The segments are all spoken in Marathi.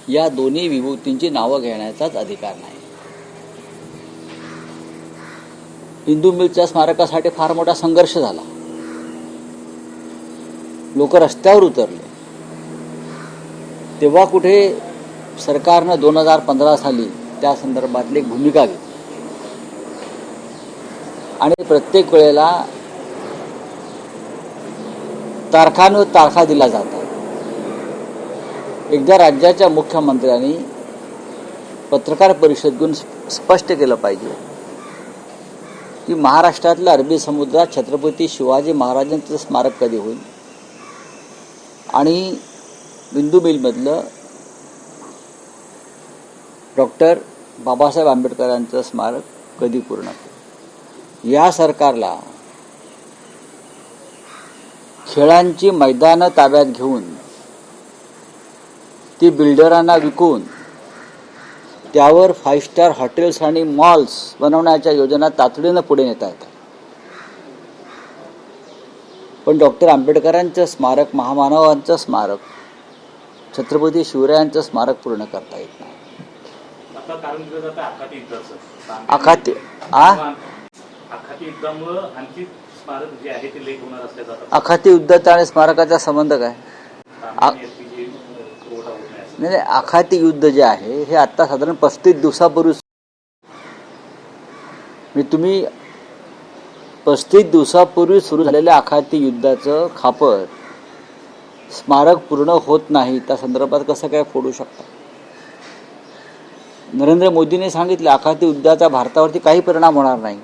या दोन्ही विभूतींची नावं घेण्याचाच अधिकार नाही. हिंदू मिलच्या स्मारकासाठी फार मोठा संघर्ष झाला. लोक रस्त्यावर उतरले. तेव्हा कुठे सरकारनं 2015 साली त्या संदर्भातली एक भूमिका घेतली आणि प्रत्येक वेळेला तारखांवर तारखा दिला जातात. एकदा राज्याच्या मुख्यमंत्र्यांनी पत्रकार परिषद घेऊन स्पष्ट केलं पाहिजे की महाराष्ट्रातल्या अरबी समुद्रात छत्रपती शिवाजी महाराजांचं स्मारक कधी होईल आणि हिंदू मिलमधलं डॉक्टर बाबासाहेब आंबेडकरांचं स्मारक कधी पूर्ण होईल. या सरकारला खेळांची मैदानं ताब्यात घेऊन ती बिल्डरांना विकून त्यावर 5 स्टार हॉटेल्स आणि मॉल्स बनवण्याच्या योजना तातडीनं पुढे नेता येतात. पण डॉक्टर आंबेडकरांचं स्मारक, महामानवांचं स्मारक, छत्रपती शिवरायांचं स्मारक पूर्ण करता येत नाही. आखाती युद्धाचा आणि स्मारकाचा संबंध काय? नाही, आखाती युद्ध जे आहे हे आता साधारण 35 दिवसापूर्वी, तुम्ही 35 दिवसापूर्वी सुरू झालेल्या आखाती युद्धाचं खापर स्मारक पूर्ण होत नाही त्या संदर्भात कसं काय फोडू शकता? नरेंद्र मोदींनी सांगितलं आखाती युद्धाचा भारतावरती काही परिणाम होणार नाही.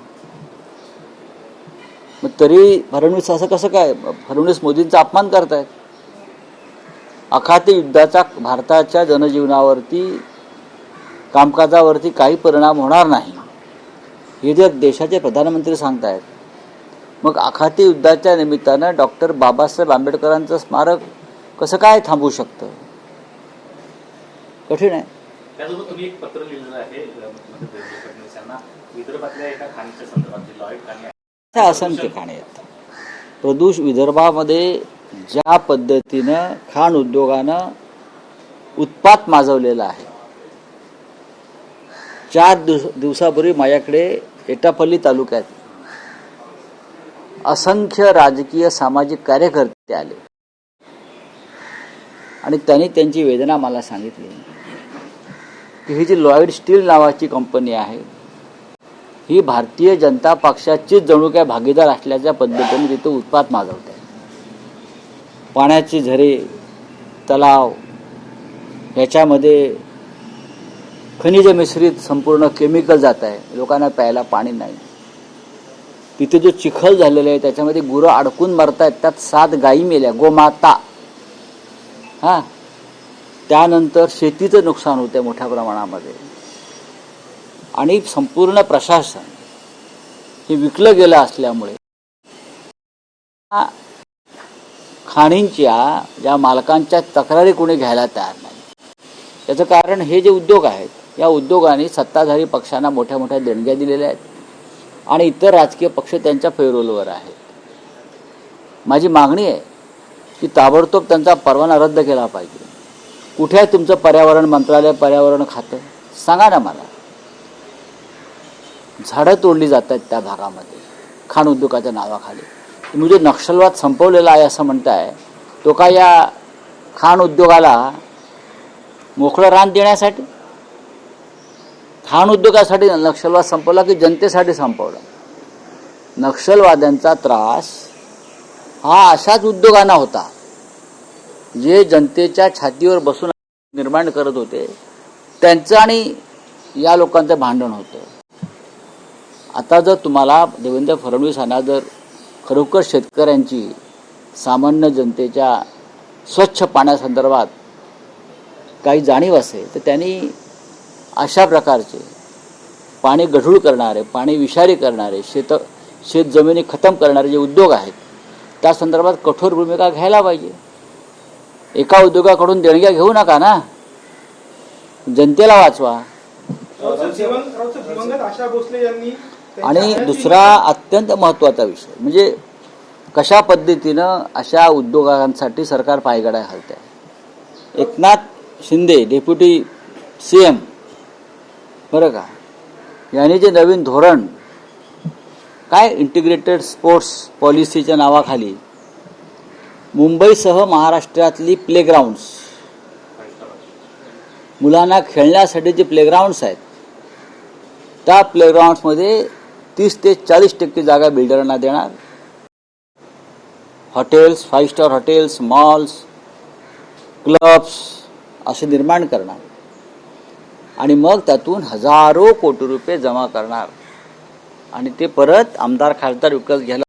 मग तरी फडणवीस असं कसं काय? फडणवीस मोदींचा अपमान करतायत. आखाती युद्धाचा भारताच्या जनजीवनावरती, कामकाजावरती काही परिणाम होणार नाही हे जर देशाचे प्रधानमंत्री सांगतायत, मग आखाती युद्धाच्या निमित्तानं डॉक्टर बाबासाहेब आंबेडकरांचं स्मारक कसं काय थांबू शकतं? कठीण आहे. त्यासोबत तुम्ही एक पत्र लिहिलेलं आहे फडणवीस यांना विदर्भातल्या एका खाणीच्या संदर्भात, लॉयड खाणी, असंख्य खाणे आहेत. विदर्भामध्ये ज्या पद्धतीनं खाण उद्योगानं उत्पात माजवलेला आहे. 4 दिवसापूर्वी माझ्याकडे एटापल्ली तालुक्यात असंख्य राजकीय सामाजिक कार्यकर्ते आले आणि त्यांनी त्यांची वेदना मला सांगितली की ही जी लॉयड स्टील नावाची कंपनी आहे ही भारतीय जनता पक्षाचीच जणू काय भागीदार असल्याच्या पद्धतीने तिथे उत्पात माजवते. पाण्याचे झरे, तलाव ह्याच्यामध्ये खनिज मिश्रित संपूर्ण केमिकल जात आहे. लोकांना प्यायला पाणी नाही. तिथे जो चिखल झालेला आहे त्याच्यामध्ये गुरं अडकून मरतायत. त्यात 7 गायी मेल्या, गोमाता. त्यानंतर शेतीचं नुकसान होते मोठ्या प्रमाणामध्ये आणि संपूर्ण प्रशासन हे विकलं गेलं असल्यामुळे खाणींच्या ज्या मालकांच्या तक्रारी कोणी घ्यायला तयार नाही. याचं कारण हे जे उद्योग आहेत या उद्योगांनी सत्ताधारी पक्षांना मोठ्या मोठ्या देणग्या दिलेल्या आहेत आणि इतर राजकीय पक्ष त्यांच्या पेरोलवर आहेत. माझी मागणी आहे की ताबडतोब त्यांचा परवाना रद्द केला पाहिजे. कुठे आहे तुमचं पर्यावरण मंत्रालय, पर्यावरण खातं? सांगा ना मला. झाडं तोडली जात आहेत त्या भागामध्ये खाण उद्योगाच्या नावाखाली. तुम्ही जो नक्षलवाद संपवलेला आहे असं म्हणताय, तो काय या खाण उद्योगाला मोकळं रान देण्यासाठी? खाण उद्योगासाठी नक्षलवाद संपवला की जनतेसाठी संपवला? नक्षलवाद्यांचा त्रास हा अशाच उद्योगांना होता जे जनतेच्या छातीवर बसून निर्माण करत होते. त्यांचं आणि या लोकांचं भांडण होतं. आता जर तुम्हाला देवेंद्र फडणवीस यांना जर खरोखर शेतकऱ्यांची, सामान्य जनतेच्या स्वच्छ पाण्यासंदर्भात काही जाणीव असेल तर त्यांनी अशा प्रकारचे पाणी गढूळ करणारे, पाणी विषारी करणारे, शेतजमिनी खतम करणारे जे उद्योग आहेत त्या संदर्भात कठोर भूमिका घ्यायला पाहिजे. एका उद्योगाकडून देणग्या घेऊ नका ना, जनतेला वाचवा. आणि दुसरा अत्यंत महत्त्वाचा विषय म्हणजे कशा पद्धतीनं अशा उद्योगांसाठी सरकार पायघड्या घालते. शिंदे डेप्युटी CM बरं का, यांनी जे नवीन धोरण काय इंटिग्रेटेड स्पोर्ट्स पॉलिसीच्या नावाखाली मुंबईसह महाराष्ट्रातली प्लेग्राऊंड्स, मुलांना खेळण्यासाठी जे प्लेग्राऊंड्स आहेत त्या प्लेग्राऊंड्समध्ये 30 ते 40% जागा बिल्डरांना देणार. Hotels, 5 star hotels, malls, clubs असे निर्माण करणार आणि मग त्यातून हजारो कोटी रुपये जमा करणार आणि ते परत आमदार खासदार विकत घ्यायला.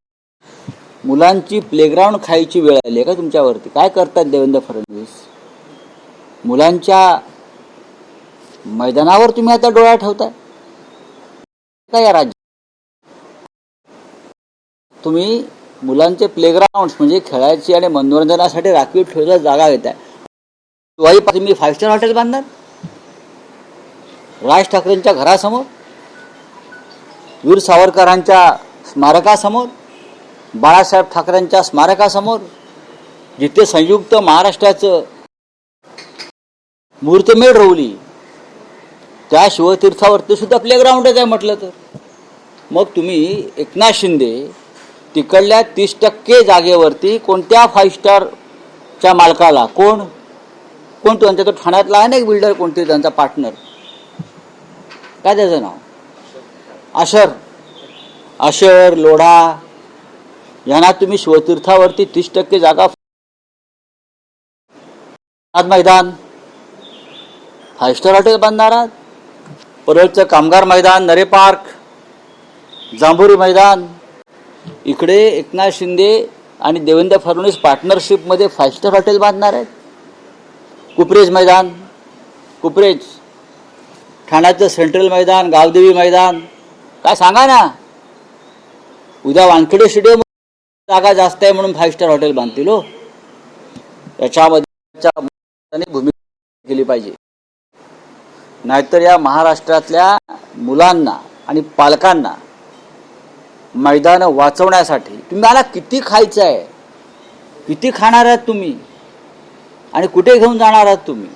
मुलांची प्लेग्राऊंड खायची वेळ आली आहे का तुमच्यावरती? काय करतात देवेंद्र फडणवीस? मुलांच्या मैदानावर तुम्ही आता डोळा ठेवताय का या राज्यात? तुम्ही मुलांचे प्लेग्राऊंड म्हणजे खेळायची आणि मनोरंजनासाठी राखीव ठेवलेल्या जागा घेताय. दिवाळीपासून मी 5 स्टार हॉटेल बांधणार राज ठाकरेंच्या घरासमोर, वीर सावरकरांच्या स्मारकासमोर, बाळासाहेब ठाकरेंच्या स्मारकासमोर, जिथे संयुक्त महाराष्ट्राचं मुहूर्तमेढ रोवली त्या शिवतीर्थावरती सुद्धा प्लेग्राऊंडच आहे म्हटलं तर. मग तुम्ही एकनाथ शिंदे तिकडल्या 30% जागेवरती कोणत्या 5 स्टारच्या मालकाला, कोण त्यांच्या तो ठाण्यातला आहे ना एक बिल्डर, कोणते त्यांचा पार्टनर, काय त्याचं नाव, आशर लोढा, यांना तुम्ही शिवतीर्थावरती 30% जागा मैदान 5 स्टार हॉटेल बांधणार आहात. परळचं कामगार मैदान, नरे पार्क, जांभुरी मैदान, इकडे एकनाथ शिंदे आणि देवेंद्र फडणवीस पार्टनरशिपमध्ये 5 स्टार हॉटेल बांधणार आहेत. कुपरेज मैदान, ठाण्याचं सेंट्रल मैदान, गावदेवी मैदान, काय सांगा ना. उद्या वानखेडे स्टेडियम जागा जास्त आहे म्हणून 5 स्टार हॉटेल बांधतील हो. याच्यामध्ये भूमिका केली पाहिजे, नाहीतर या महाराष्ट्रातल्या मुलांना आणि पालकांना मैदानं वाचवण्यासाठी तुम्ही मला किती खायचं आहे, किती खाणार आहात तुम्ही आणि कुठे घेऊन जाणार आहात तुम्ही,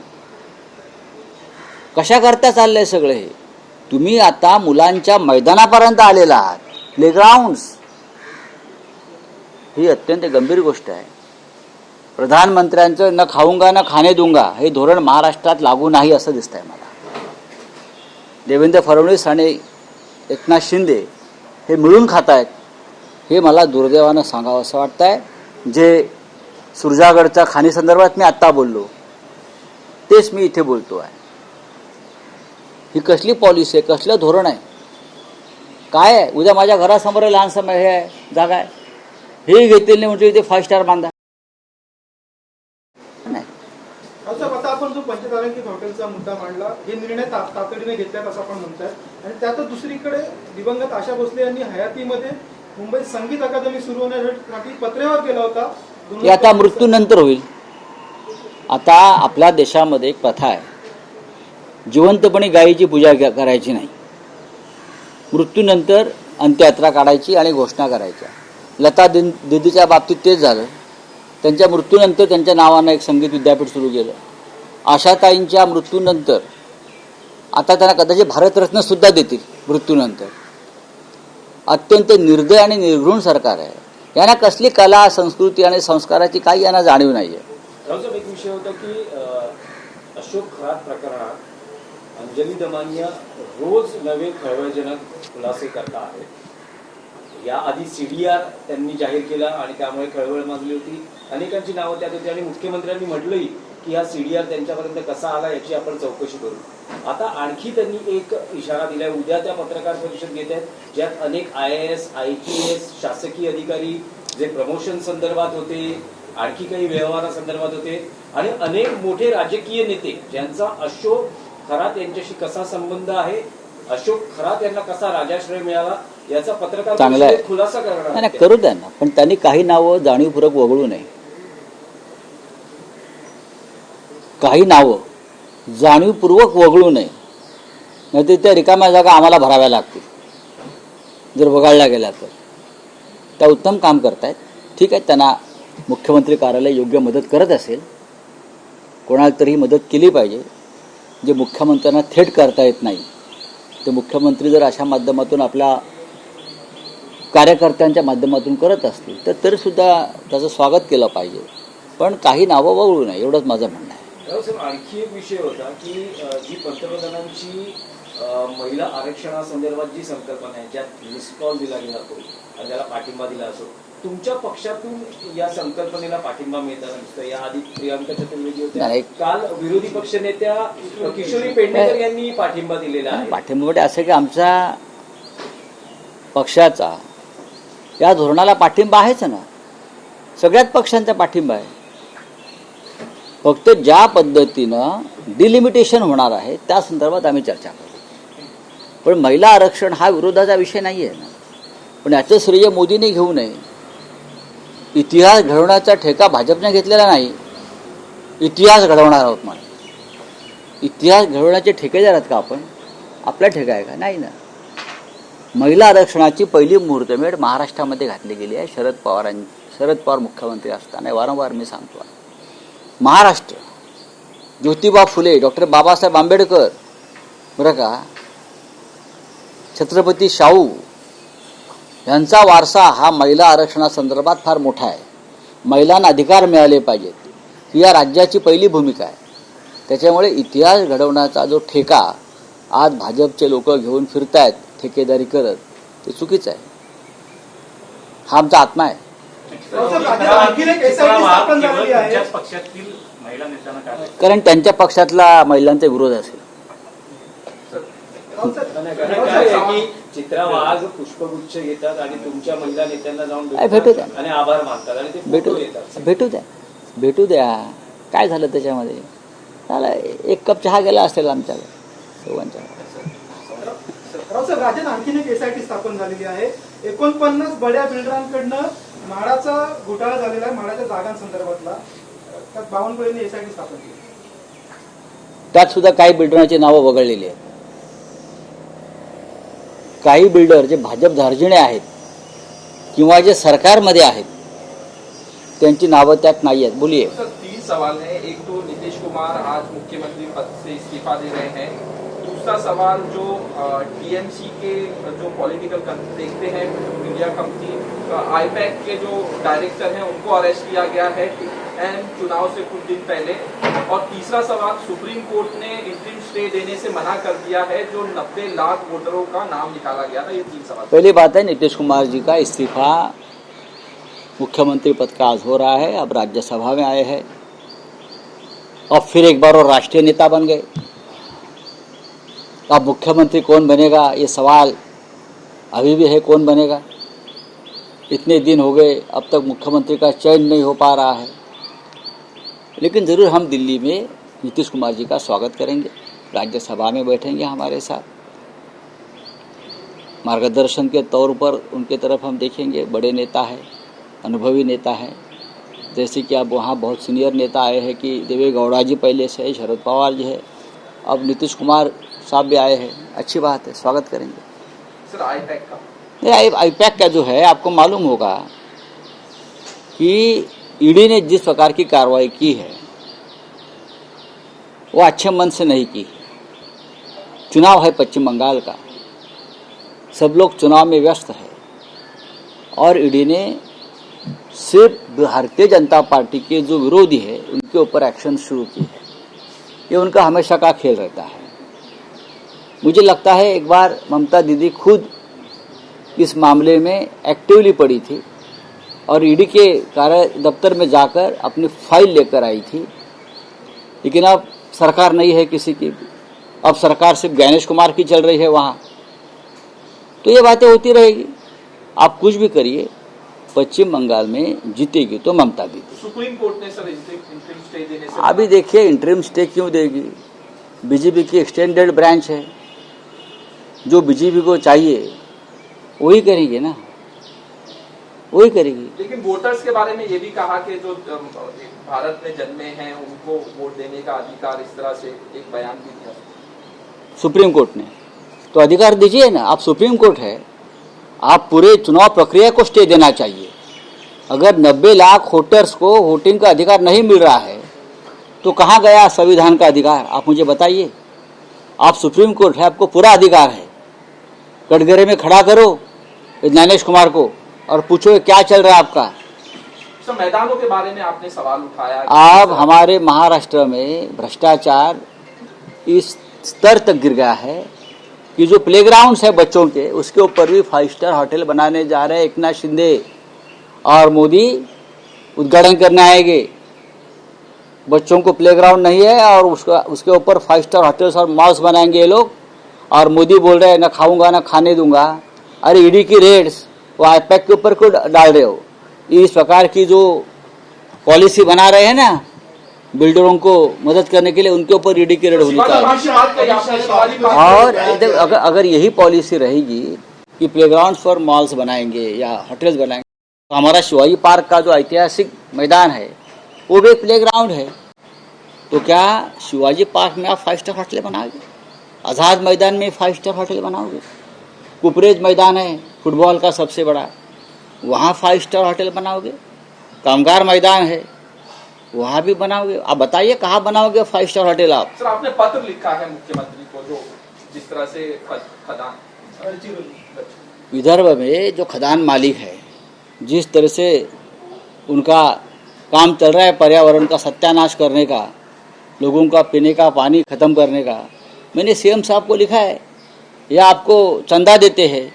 कशा करता चाललंय सगळं हे. तुम्ही आता मुलांच्या मैदानापर्यंत आलेला आहात, प्लेग्राऊंड्स. ही अत्यंत गंभीर गोष्ट आहे. प्रधानमंत्र्यांचं न खाऊंगा न खाणे दूंगा हे धोरण महाराष्ट्रात लागू नाही असं दिसतंय मला. देवेंद्र फडणवीस आणि एकनाथ शिंदे हे मिळून खात आहेत, हे मला दुर्दैवानं सांगावं असं वाटतंय. जे सुरजागडच्या खाणीसंदर्भात मी आत्ता बोललो तेच मी इथे बोलतो आहे. ही कसली पॉलिसी आहे, कसलं धोरण आहे, काय आहे? उद्या माझ्या घरासमोर लहानसं हे आहे, जागा आहे, हे घेतील नाही म्हणजे इथे 5 स्टार बांधा. आता आपण जो पंचतारांकित हॉटेलचा मुद्दा मांडला, हे निर्णय तातडीने घेतल्यात असं आपण म्हणताय. आणि त्यातच दुसरीकडे दिवंगत आशा भोसले यांनी हयातीमध्ये मुंबईत संगीत अकादमी सुरू होण्यासाठी पत्रेवर केला होता. हे आता मृत्यूनंतर होईल. आता आपल्या देशामध्ये एक प्रथा आहे, जिवंतपणी गायीची पूजा करायची नाही, मृत्यूनंतर अंत्ययात्रा काढायची आणि घोषणा करायच्या. लता दिदीच्या बाबतीत तेच झालं. त्यांच्या मृत्यूनंतर त्यांच्या नावानं एक संगीत विद्यापीठ सुरू केलं. आशाताईंच्या मृत्यूनंतर आता त्यांना कदाचित भारतरत्न सुद्धा देतील मृत्यूनंतर. अत्यंत निर्दय आणि निर्घृण सरकार आहे. यांना कसली कला, संस्कृती आणि संस्काराची काही यांना जाणीव नाही आहे. एक विषय होता की अशोक खरात प्रकरणात अंजली दमानिया रोज नवे खळबळजनक खुलासे करता आहेत. याआधी CDR त्यांनी जाहीर केला आणि त्यामुळे खळबळ माजली होती. अनेकांची नावं त्यात होती आणि मुख्यमंत्र्यांनी म्हटलंही की हा CDR त्यांच्यापर्यंत कसा आला याची आपण चौकशी करू. आता आणखी त्यांनी एक इशारा दिलाय. उद्या त्या पत्रकार परिषद घेत आहेत ज्यात अनेक IAS, IPS शासकीय अधिकारी जे प्रमोशन संदर्भात होते, आणखी काही व्यवहारासंदर्भात होते आणि अनेक मोठे राजकीय नेते ज्यांचा अशोक खरात यांच्याशी कसा संबंध आहे, अशोक खरात यांना कसा राजाश्रय मिळाला याचा पत्रकार परिषदेत खुलासा करणार. करू द्या ना, पण त्यांनी काही नावं जाणीवपूर्वक वगळू नये. काही नावं जाणीवपूर्वक वगळू नये, नाहीतर त्या रिकाम्या जागा आम्हाला भराव्या लागतील जर वगळल्या गेल्या तर. त्या उत्तम काम करतायत, ठीक आहे, त्यांना मुख्यमंत्री कार्यालय योग्य मदत करत असेल कोणाला तरी मदत केली पाहिजे. जे मुख्यमंत्र्यांना थेट करता येत नाही ते मुख्यमंत्री जर अशा माध्यमातून आपल्या कार्यकर्त्यांच्या माध्यमातून करत असतील तर तरीसुद्धा त्याचं स्वागत केलं पाहिजे. पण काही नावं वगळू नये एवढंच माझं म्हणणं आहे. सर, आणखी एक विषय होता की जी पंतप्रधानांची महिला आरक्षणासंदर्भात जी संकल्पना आहे, ज्यात मिस्ड कॉल दिला गेला तो आणि त्याला पाठिंबा दिला असो, तुमच्या पक्षातून या संकल्पनेला पाठिंबा मिळताना दिसतं. याआधी प्रियांका चतुर्वेदी होत्या, काल विरोधी पक्षनेत्या किशोरी पेडणेकर यांनी पाठिंबा दिलेला आहे. पाठिंबा असं की आमच्या पक्षाचा या धोरणाला पाठिंबा आहेच ना. सगळ्याच पक्षांचा पाठिंबा आहे. फक्त ज्या पद्धतीनं डिलिमिटेशन होणार आहे त्या संदर्भात आम्ही चर्चा करू. पण महिला आरक्षण हा विरोधाचा विषय नाही आहे ना. पण याचं श्रेय मोदींनी घेऊ नये. इतिहास घडवण्याचा ठेका भाजपने घेतलेला नाही. इतिहास घडवणार आहोत म्हणून. इतिहास घडवण्याचे ठेकेदार आहेत का आपण? आपला ठेका आहे का? नाही ना. महिला आरक्षणाची पहिली मुहूर्तमेढ महाराष्ट्रामध्ये घातली गेली आहे शरद पवार मुख्यमंत्री असताना. वारंवार मी सांगतो, महाराष्ट्र, ज्योतिबा फुले, डॉक्टर बाबासाहेब आंबेडकर, बरं का, छत्रपती शाहू यांचा वारसा हा महिला आरक्षणासंदर्भात फार मोठा आहे. महिलांना अधिकार मिळाले पाहिजेत ही या राज्याची पहिली भूमिका आहे. त्याच्यामुळे इतिहास घडवण्याचा जो ठेका आज भाजपचे लोक घेऊन फिरतायत ठेकेदारी करत, ते चुकीचं आहे. हा आमचा आत्मा आहे. तुमच्याच पक्षातील महिला नेत्यांना काय, कारण त्यांच्या पक्षातला महिलांचा विरोध असेल. चित्रा वाघ पुष्पगुच्छ घेतात आणि तुमच्या महिला नेत्यांना जाऊन भेटू द्या आणि आभार मानतात आणि ते फोटो येतात. भेटू द्या. काय झालं त्याच्यामध्ये? झालं, एक कप चहा गेला असेल आमच्याकडे सर्वांच्या. सर, राज्यात आणखीन एक SIT स्थापन झालेली आहे. 49 बड्या बिल्डरांकडनं म्हाडाचा घोटाळा झालेला आहे, म्हाडाच्या जागांसंदर्भातला. त्यात बावनकुळेंनी SIT स्थापन केली. त्यात सुद्धा काही बिल्डरांची नावं वगळलेली आहेत. काही बिल्डर जे भाजप धार्जिणे आहेत किंवा जे सरकारमध्ये आहेत त्यांची नावं त्यात नाही आहेत. बोलिए. सर, 3 सवाल है. एक तो नीतीश कुमार आज मुख्यमंत्री पद से इस्तीफा दे रहे हैं. दूसरा सवाल जो TMC के जो पॉलिटिकल देखते हैं, मीडिया कंपनी IPAC के जो डायरेक्टर हैं उनको अरेस्ट किया गया है एंड चुनाव से कुछ दिन पहले. और तीसरा सवाल, सुप्रीम कोर्ट ने इंटरिम स्टे देने से मना कर दिया है जो 90 लाख वोटरों का नाम निकाला गया था. ये 3 सवाल. पहली बात है, नीतीश कुमार जी का इस्तीफा मुख्यमंत्री पद का आज हो रहा है. अब राज्यसभा में आए हैं. अब फिर एक बार और राष्ट्रीय नेता बन गए. अब मुख्यमंत्री कौन बनेगा ये सवाल अभी भी है, कौन बनेगा. इतने दिन हो गए, अब तक मुख्यमंत्री का चयन नहीं हो पा रहा है. लेकिन ज़रूर हम दिल्ली में नीतीश कुमार जी का स्वागत करेंगे. राज्यसभा में बैठेंगे हमारे साथ. मार्गदर्शन के तौर पर उनके तरफ हम देखेंगे. बड़े नेता है, अनुभवी नेता है. जैसे कि अब वहाँ बहुत सीनियर नेता आए हैं कि देवे गौड़ा जी पहले से है, शरद पवार जी है, अब नीतीश कुमार साहब भी आए हैं. अच्छी बात है, स्वागत करेंगे. सर, IPAC का IPAC का जो है, आपको मालूम होगा कि ईडी ने जिस प्रकार की कार्रवाई की है वो अच्छे मन से नहीं की. चुनाव है पश्चिम बंगाल का, सब लोग चुनाव में व्यस्त है और ईडी ने सिर्फ भारतीय जनता पार्टी के जो विरोधी है उनके ऊपर एक्शन शुरू की है. ये उनका हमेशा का खेल रहता है. मुझे लगता है एक बार ममता दीदी खुद इस मामले में एक्टिवली पड़ी थी और ईडी के कार्य दफ्तर में जाकर अपनी फाइल लेकर आई थी. लेकिन अब सरकार नहीं है किसी की. अब सरकार सिर्फ ज्ञानेश कुमार की चल रही है वहाँ. तो ये बातें होती रहेगी. आप कुछ भी करिए, पश्चिम बंगाल में जीतेगी तो ममता दीदी. सुप्रीम कोर्ट ने सर इंटरिम स्टे देने से अभी देखिए इंटरिम स्टे क्यों देगी. बीजेपी की एक्सटेंडेड ब्रांच है, जो बीजेपी को चाहिए वही करेंगे ना, वही करेगी. लेकिन वोटर्स के बारे में ये भी कहा कि जो भारत में जन्मे हैं उनको वोट देने का अधिकार, इस तरह से एक बयान भी दिया सुप्रीम कोर्ट ने. तो अधिकार दीजिए ना. आप सुप्रीम कोर्ट है, आप पूरे चुनाव प्रक्रिया को स्टे देना चाहिए. अगर 90 लाख वोटर्स को वोटिंग का अधिकार नहीं मिल रहा है तो कहाँ गया संविधान का अधिकार? आप मुझे बताइए। आप सुप्रीम कोर्ट है, आपको पूरा अधिकार है। कटघरे में खड़ा करो ज्ञानेश कुमार को और पूछो क्या चल रहा है आपका। सर, मैदानों के बारे में आपने सवाल उठाया। अब हमारे महाराष्ट्र में भ्रष्टाचार इस स्तर तक गिर गया है कि जो प्लेग्राउंड्स है बच्चों के, उसके ऊपर भी 5 स्टार होटल बनाने जा रहे हैं एकनाथ शिंदे और मोदी उद्घाटन करने आएंगे। बच्चों को प्लेग्राउंड नहीं है और उसके ऊपर 5 स्टार होटल्स और मॉल्स बनाएंगे ये लोग, और मोदी बोल रहे हैं ना खाऊंगा ना खाने दूंगा। अरे ईडी की रेड्स वो आईपैक के ऊपर क्यों डाल रहे हो? इस प्रकार की जो पॉलिसी बना रहे हैं ना बिल्डरों को मदद करने के लिए, उनके ऊपर ईडी की रेड होनी चाहिए। और अगर यही पॉलिसी रहेगी कि प्लेग्राउंड फॉर मॉल्स बनाएंगे या होटल्स बनाएंगे, तो हमारा शिवाजी पार्क का जो ऐतिहासिक मैदान है वो भी एक प्लेग्राउंड है। तो क्या शिवाजी पार्क में आप 5 स्टार होटल बनाओगे? आज़ाद मैदान में 5 स्टार होटल बनाओगे? कुपरेज मैदान है फुटबॉल का सबसे बड़ा, वहाँ 5 स्टार होटल बनाओगे? कामगार मैदान है वहाँ भी बनाओगे? आप बताइए कहाँ बनाओगे 5 स्टार होटल आप? सर, आपने पत्र लिखा है मुख्यमंत्री को, जो जिस तरह से खदान विदर्भ में जो खदान मालिक है, जिस तरह से उनका काम चल रहा है पर्यावरण का सत्यानाश करने का, लोगों का पीने का पानी खत्म करने का, मैंने सीएम साहब को लिखा है। या आपको चंदा देते हैं,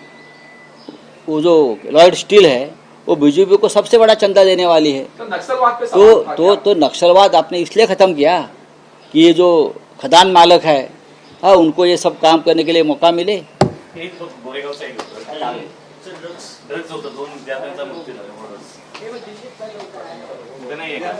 वो जो लॉयड स्टील है वो बीजेपी को सबसे बड़ा चंदा देने वाली है। तो नक्सलवाद पे सवाल उठा क्या? तो नक्सलवाद आपने इसलिए खत्म किया कि ये जो खदान मालक है, हाँ, उनको ये सब काम करने के लिए मौका मिले। एक गोरेगावचा एक ड्रग्ज होतं, 2 विद्यार्थ्यांचा मृत्यू झाला. उद्या नाही आहे का?